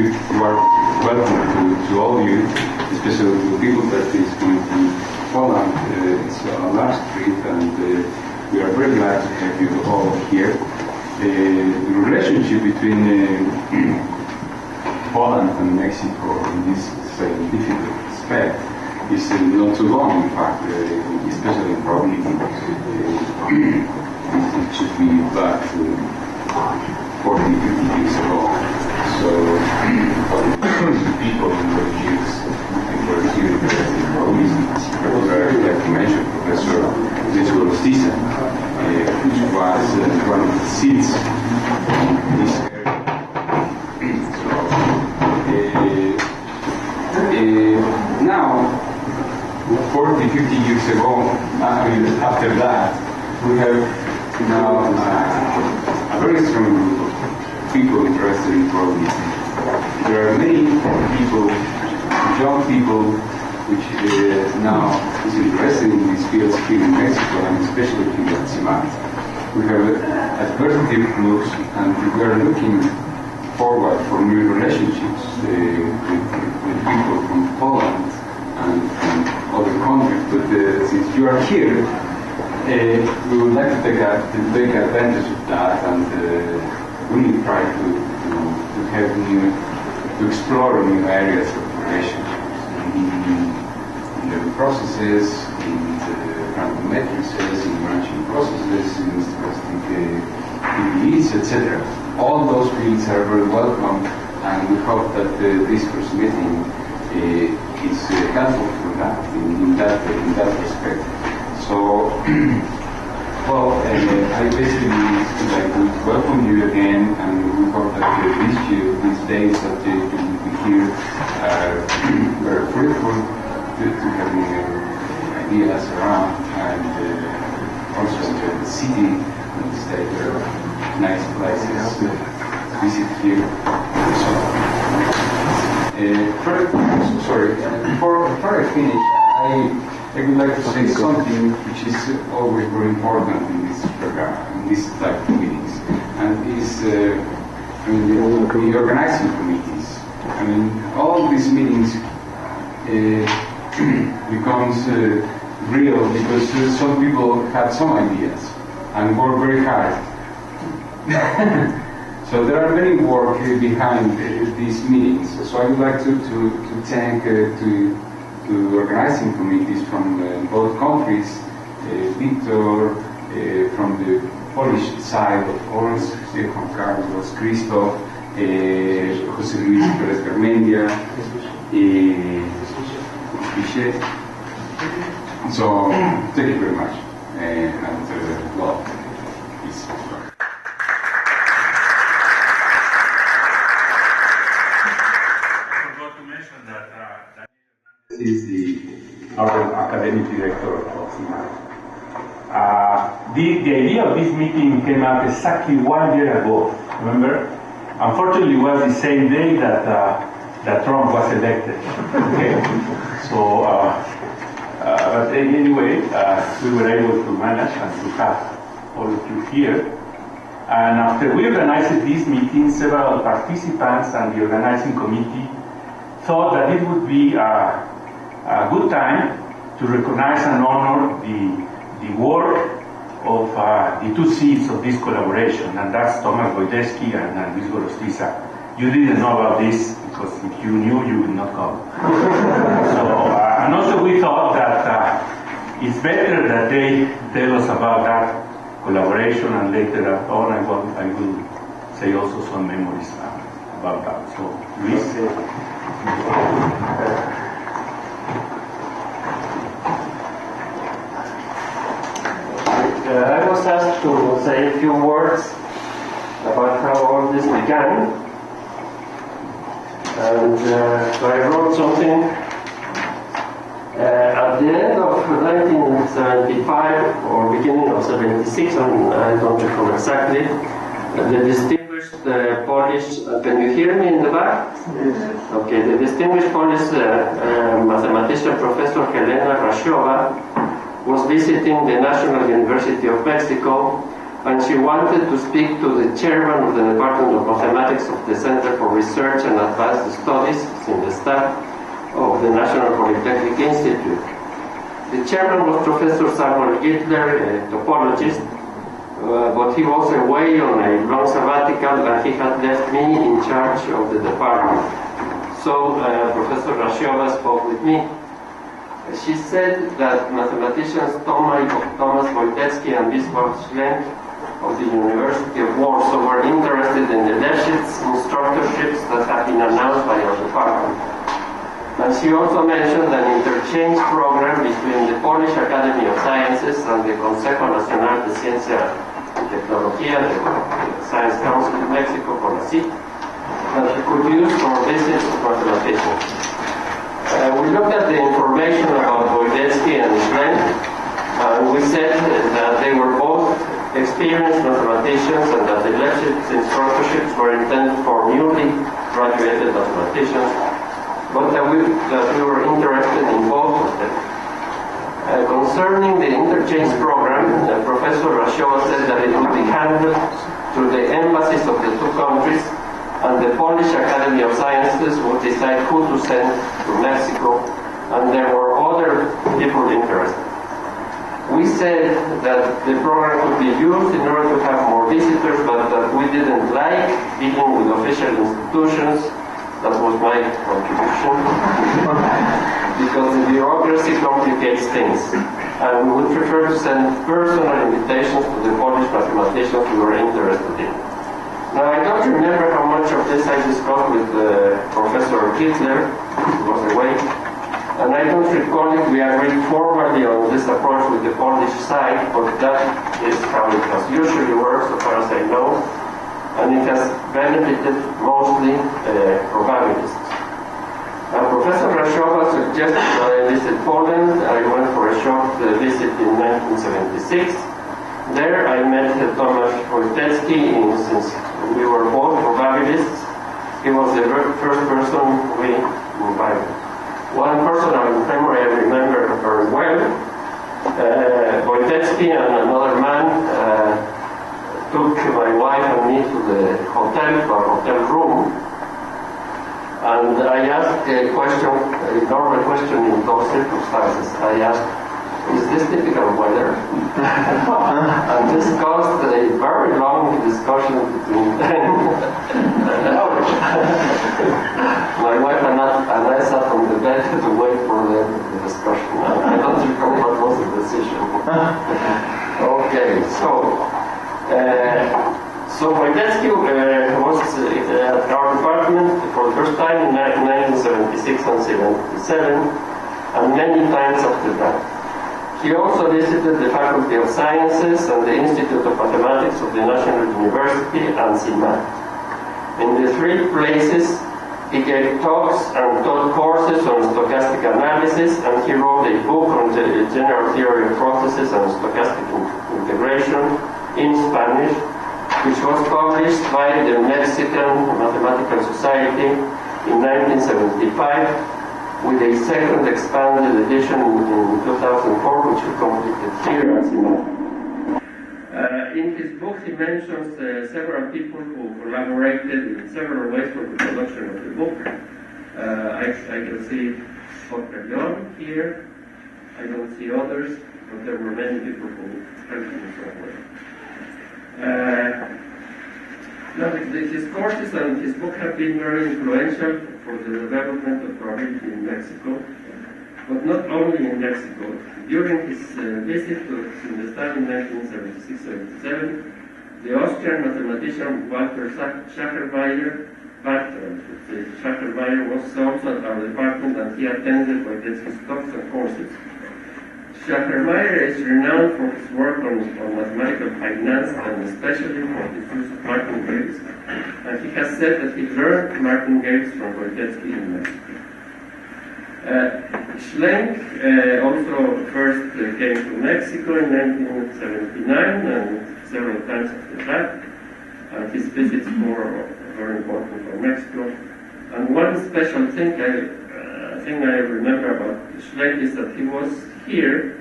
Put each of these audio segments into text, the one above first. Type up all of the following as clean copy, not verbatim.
you are welcome to all of you, especially to the people that is going to Poland. It's a large trip, and we are very glad to have you all here. The relationship between Poland and Mexico in this scientific aspect is not too long, in fact, especially probably it should be back 40, 50 years ago. So people in those years were here interested in probabilistic, particularly, like you mentioned, Professor Lévy, which was one of the seeds in this area. Now, 40, 50 years ago, after that, we have now a very strong group of people interested in probability. There are many people, young people, which now is interested in these fields here in Mexico, and especially here at CIMAT. We have a diversity of groups, and we are looking forward for new relationships with people from Poland and from other countries. But since you are here, we would like to take advantage of that and really try to have to explore new areas of relationships in the processes, in the random matrices, in branching processes, in stochastic PDEs, etc. All those fields are very welcome, and we hope that this first meeting is helpful for that in that respect. So, well, I basically would like to welcome you again, and we hope that these days that you will be here are very fruitful to having ideas around, and also enjoy the city and the state. There are nice places to visit here. Before I finish, I would like to say something which is always very important in this program, in this type of meetings, and is the organizing committees. I mean, all these meetings becomes real because some people have some ideas and work very hard. So there are many work behind these meetings. So I would like to thank to organizing committees from both countries, Victor from the Polish side, of course, Juan Carlos, Christoph, José Luis Pérez Garmendia, Vichet. So thank you very much, and well, peace. Is our academic director of CIMAT. The idea of this meeting came up exactly 1 year ago, remember? Unfortunately, it was the same day that Trump was elected. Okay? So, but anyway, we were able to manage and to have all of you here. And after we organized this meeting, several participants and the organizing committee thought that it would be a good time to recognize and honor the work of the two seeds of this collaboration, and that's Tomasz Bojdecki and Luis Gorostiza. You didn't know about this because if you knew, you would not come. So, and also we thought that it's better that they tell us about that collaboration, and later on I will say also some memories about that. So, Luis. I was asked to say a few words about how all this began, and so I wrote something. At the end of 1975 or beginning of 76, and I don't recall exactly, the distinguished Polish, can you hear me in the back? Yes. Okay, the distinguished Polish mathematician Professor Helena Rashowa was visiting the National University of Mexico, and she wanted to speak to the chairman of the Department of Mathematics mathematics of the Center for Research and Advanced Studies, CINVESTAV, of the National Polytechnic Institute. The chairman was Professor Samuel Gittler, a topologist, but he was away on a long sabbatical and he had left me in charge of the department. So Professor Rashiova spoke with me. She said that mathematicians Tomasz Bojdecki and Wisław Schlenk of the University of Warsaw were interested in the Lefschetz instructorships that have been announced by our department. And she also mentioned an interchange program between the Polish Academy of Sciences and the Consejo Nacional de Ciencia y Tecnología, the Science Council in Mexico, CONACYT, that she could use for visits of mathematicians. We looked at the information about Bojdecki and Schlenk, and we said that they were both experienced mathematicians and that the Lefschetz instructorships were intended for newly graduated mathematicians, but that we were interested in both of them. Concerning the interchange program, Professor Rashiova said that it would be handled through the embassies of the two countries, and the Polish Academy of Sciences would decide who to send to Mexico, and there were other people interested. We said that the program could be used in order to have more visitors, but that we didn't like dealing with official institutions. That was my contribution. Because the bureaucracy complicates things. And we would prefer to send personal invitations to the Polish mathematicians we were interested in. Now, I don't remember how much of this I discussed with Professor Gittler, who was away. And I don't recall if we agreed formally on this approach with the Polish side, but that is how it has usually worked, so far as I know. And it has benefited mostly probabilists. Professor Rashiova suggested that I visit Poland. I went for a short visit in 1976. There I met Tomasz Bojdecki, since we were both probabilists. He was the first person we invited. One personal memory I remember very well. Bojdecki and another man took my wife and me to the hotel, to our hotel room, and I asked a question, a normal question in those circumstances. I asked, is this typical weather? And this caused a very long discussion between them. My wife and I sat on the bed to wait for the discussion. I don't recall what was the decision. Okay, so Bojdecki was at our department for the first time in 1976 and 77, and many times after that. He also visited the Faculty of Sciences and the Institute of Mathematics of the National University and CIMAT. In the three places, he gave talks and taught courses on stochastic analysis, and he wrote a book on the general theory of processes and stochastic integration in Spanish, which was published by the Mexican Mathematical Society in 1975, with a second expanded edition in 2004, which we completed here at CIMAT. In his book, he mentions several people who collaborated in several ways for the production of the book. I can see Scott here. I don't see others, but there were many people who helped in some way. Now, his courses and his book have been very influential for the development of probability in Mexico, but not only in Mexico. During his visit to CINVESTAV in 1976-77, the Austrian mathematician Walter Schachermeier was also at our department, and he attended Bojdecki's talks and courses. Schachermeier is renowned for his work on mathematical finance, and especially for his use of martingales. And he has said that he learned martingales from Bojdecki in Mexico. Schlenk also first came to Mexico in 1979 and several times after that. And his visits were very important for Mexico. And one special thing I remember about Schlenk is that he was here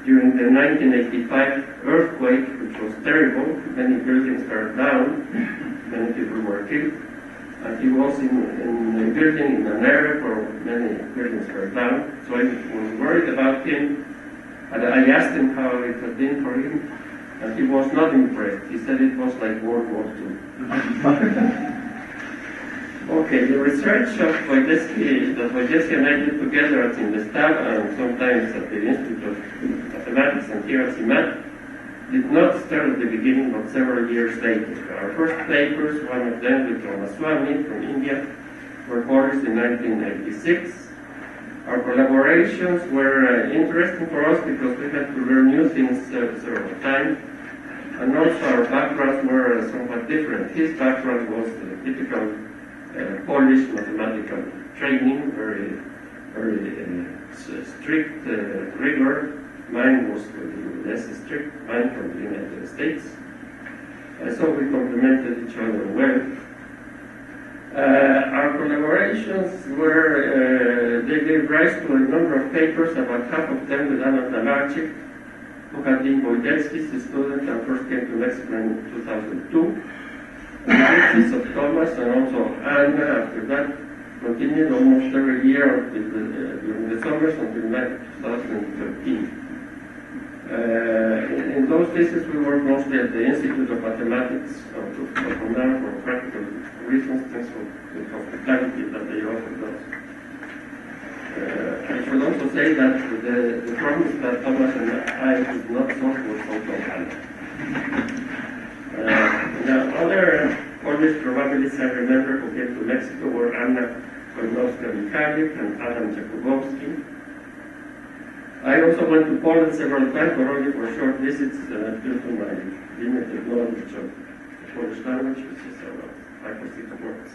during the 1985 earthquake, which was terrible. Many buildings burned down. many people were killed. And he was in a building in an area where many buildings were down, so I was worried about him. And I asked him how it had been for him, and he was not impressed. He said it was like World War II. Okay, the research of Bojdecki, that Bojdecki and I did together at CINVESTAV and sometimes at the Institute of Mathematics and here at CIMAT, did not start at the beginning but several years later. Our first papers, one of them with Tomasz Bojdecki from India, were published in 1986. Our collaborations were interesting for us because we had to learn new things several times, and also our backgrounds were somewhat different. His background was the typical Polish mathematical training, very strict rigor. Mine was less strict, mine from the United States. So we complemented each other well. Our collaborations were, they gave rise to a number of papers, about half of them with Anna Talarczyk, who had been Bojdecki's student and first came to Mexico in 2002. Matrices of Tomasz and also Anna after that continued almost every year during the summers until 2013. In those cases, we worked mostly at the Institute of Mathematics of UNAM for practical reasons, thanks for the hospitality that they offered us. I should also say that the problems that Tomasz and I did not solve was solved by Anna. The other Polish probabilists I remember who came to Mexico were Anna Kołnowska-Michalik and Adam Jakubowski. I also went to Poland several times, but only for short visits due to my limited knowledge of the Polish language, which is about 5 or 6 words.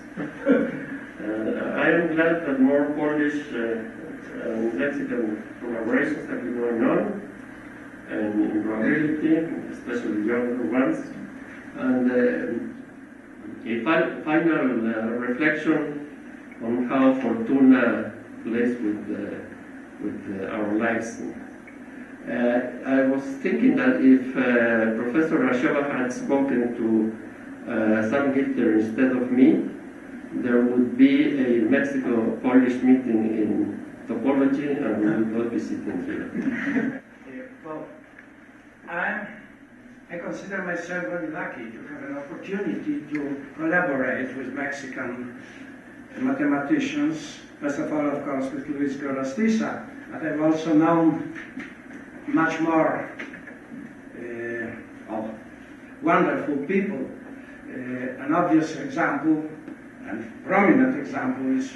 I am glad that more Polish and Mexican collaborations have been going on, and in probability, especially younger ones. And a final reflection on how Fortuna plays with our lives. I was thinking that if Professor Rashowa had spoken to some Hitler instead of me, there would be a Mexico-Polish meeting in topology and we would not be sitting here. Well, I consider myself very lucky to have an opportunity to collaborate with Mexican mathematicians. First of all, of course, with Luis Gorostiza, but I've also known much more of wonderful people. An obvious example and prominent example is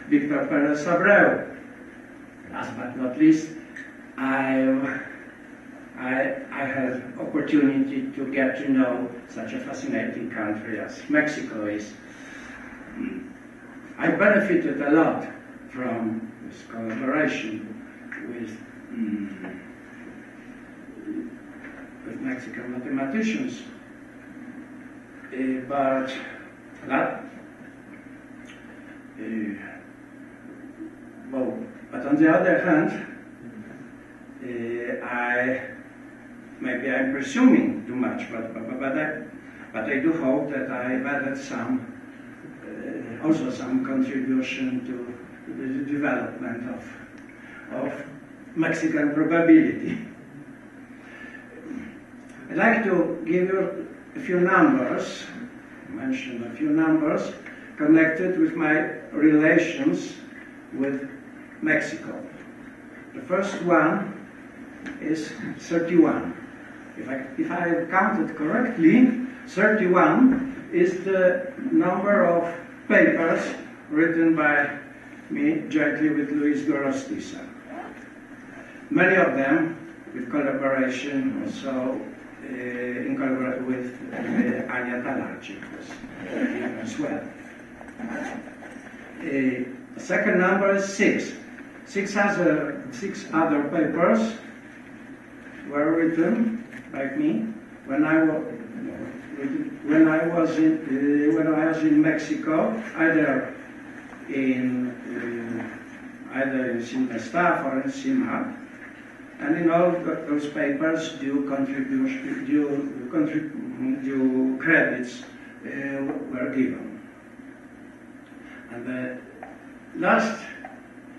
Victor Pérez Abreu. Last but not least, I had opportunity to get to know such a fascinating country as Mexico is. I benefited a lot from this collaboration with Mexican mathematicians, but on the other hand, maybe I'm presuming too much, but I do hope that I've added also some contribution to the development of Mexican probability. I'd like to give you a few numbers, mention a few numbers connected with my relations with Mexico. The first one is 31. If I counted correctly, 31 is the number of papers written by me jointly with Luis Gorostiza. Many of them with collaboration also in collaboration with Ania Talarczyk as well. The second number is 6. Six other papers were written by me when I was in Mexico, either in CINVESTAV or in CIMAT, and in all those papers due credits were given. And the last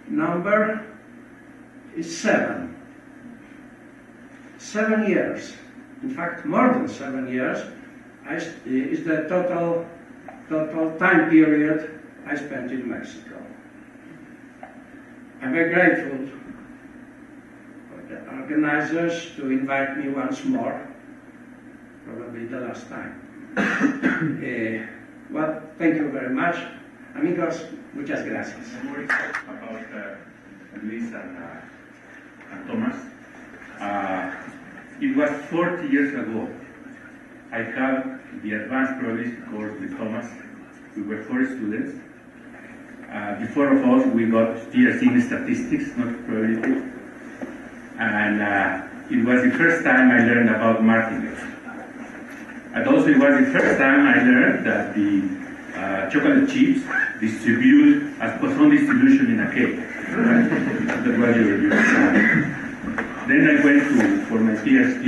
number is 7. 7 years, in fact more than 7 years, is the total time period I spent in Mexico. I'm very grateful for the organizers to invite me once more, probably the last time. Well, thank you very much. Amigos, muchas gracias. About Luis and Thomas. It was 40 years ago. I had the advanced probabilistic course with Thomas. We were 4 students. The 4 of us, we got PhD in statistics, not probability. And it was the first time I learned about Markov. And also it was the first time I learned that the chocolate chips distribute as Poisson distribution in a cake. Right? That was your Then I went for my PhD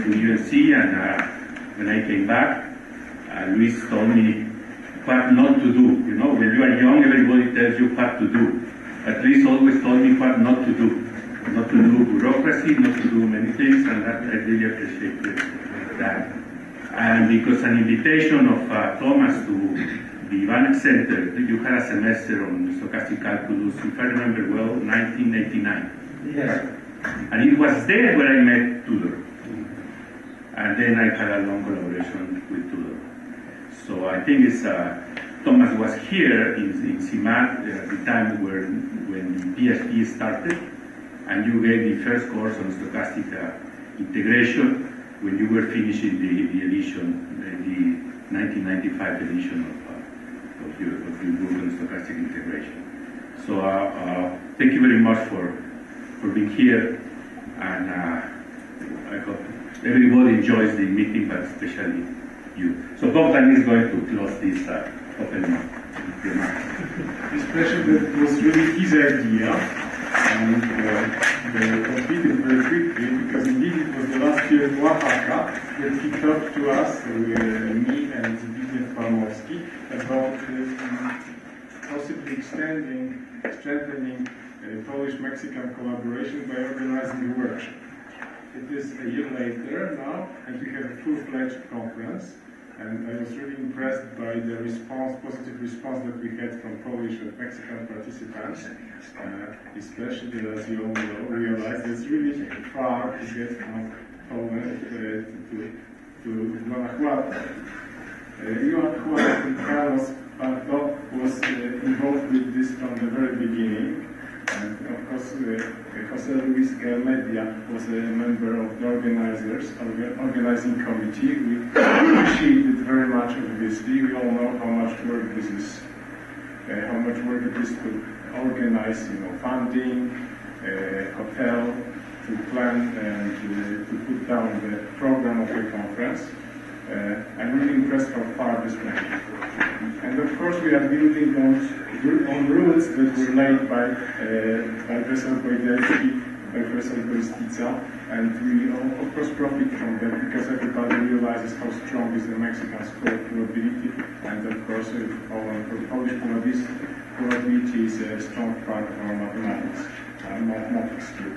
to UNC, and when I came back, Luis told me what not to do. You know, when you are young, everybody tells you what to do. But Luis always told me what not to do. Not to do bureaucracy, not to do many things, and that I really appreciated that. And because an invitation of Thomas to the Vanek Center, you had a semester on stochastic calculus, if I remember well, 1989. Yes. And it was there where I met Tudor. And then I had a long collaboration with Tudor. So I think it's, Thomas was here in CIMAT at the time when the PhD started, and you gave the first course on stochastic integration when you were finishing the edition, the 1995 edition of your book on stochastic integration. So thank you very much for being here, and I hope everybody enjoys the meeting, but especially you. So Bogdan is going to close this opening remark. Especially that was really his idea, and they completed very quickly, because indeed it was the last year in Oaxaca that he talked to us, me and Zbigniew Palmowski, about possibly strengthening Polish-Mexican collaboration by organizing a workshop. It is a year later now, and we have a full-fledged conference, and I was really impressed by the positive response that we had from Polish and Mexican participants, especially, as you all realize, it's really far to get from Poland to Guanajuato. Juan Carlos Barto was involved with this from the very beginning. And of course, Jose Luis Garmedia was a member of the organizing committee. We appreciate it very much, obviously. We all know how much work this is, how much work it is to organize, funding, hotel, to plan and to put down the program of the conference. I'm really impressed how far this went. And of course, we are building on rules that were laid by Professor Bojdecki, by Professor Bojdecki, and we of course profit from that, because everybody realizes how strong is the Mexican school of probability, and of course for Polish probability is a strong part of our mathematics group.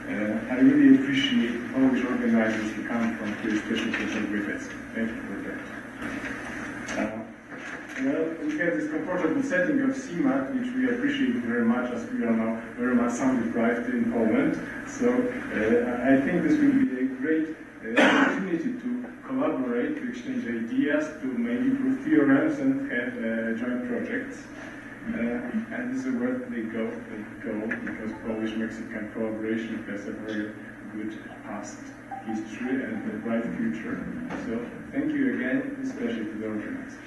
I really appreciate Polish organizers to come from here, especially Professor Bojdecki. Thank you for that. Well, we have this comfortable setting of CIMAT, which we appreciate very much, as we are now very much sound-deprived in Poland. So I think this will be a great opportunity to collaborate, to exchange ideas, to maybe prove theorems and have joint projects. And this is where they go, because Polish-Mexican collaboration has a very good past history and a bright future. So thank you again, especially to the organizers.